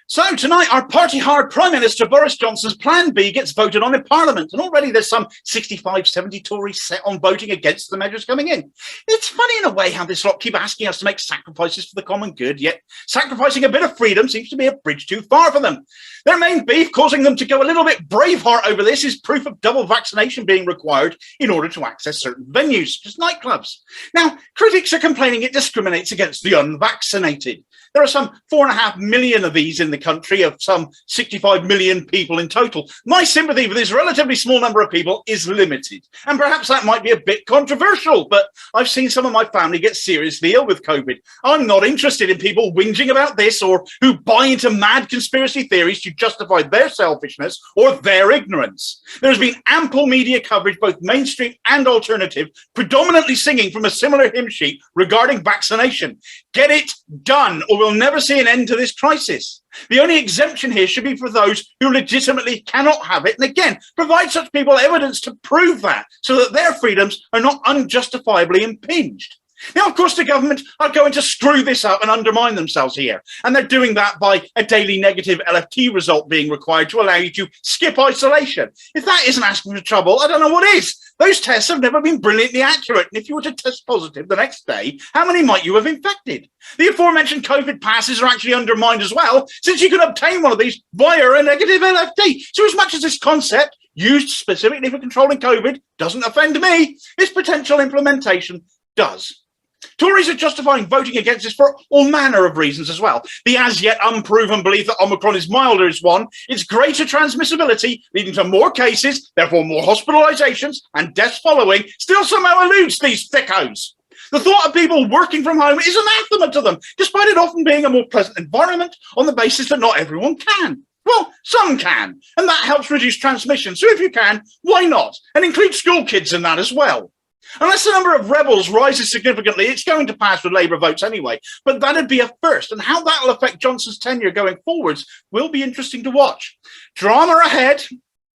So tonight, our party-hard Prime Minister Boris Johnson's Plan B gets voted on in Parliament, and already there's some 65, 70 Tories set on voting against the measures coming in. It's funny in a way how this lot keep asking us to make sacrifices for the common good, yet sacrificing a bit of freedom seems to be a bridge too far for them. Their main beef, causing them to go a little bit Braveheart over this, is proof of double vaccination being required in order to access certain venues, such as nightclubs. Now, critics are complaining it discriminates against the unvaccinated. There are some 4.5 million of these in the country, of some 65 million people in total. My sympathy for this relatively small number of people is limited, and perhaps that might be a bit controversial, but I've seen some of my family get seriously ill with COVID. I'm not interested in people whinging about this or who buy into mad conspiracy theories to justify their selfishness or their ignorance. There has been ample media coverage, both mainstream and alternative, predominantly singing from a similar hymn sheet regarding vaccination. Get it done, or we'll never see an end to this crisis. The only exemption here should be for those who legitimately cannot have it, and again, provide such people evidence to prove that, so that their freedoms are not unjustifiably impinged. Now, of course, the government are going to screw this up and undermine themselves here, and they're doing that by a daily negative LFT result being required to allow you to skip isolation. If that isn't asking for trouble, I don't know what is. Those tests have never been brilliantly accurate, and if you were to test positive the next day, how many might you have infected? The aforementioned COVID passes are actually undermined as well, since you can obtain one of these via a negative LFT. So as much as this concept, used specifically for controlling COVID, doesn't offend me, its potential implementation does. Tories are justifying voting against this for all manner of reasons as well. The as yet unproven belief that Omicron is milder is one. Its greater transmissibility, leading to more cases, therefore more hospitalisations and deaths following, still somehow eludes these thickos. The thought of people working from home is anathema to them, despite it often being a more pleasant environment on the basis that not everyone can. Well, some can, and that helps reduce transmission. So if you can, why not? And include school kids in that as well. Unless the number of rebels rises significantly, it's going to pass with Labour votes anyway. But that'd be a first, and how that'll affect Johnson's tenure going forwards will be interesting to watch. Drama ahead.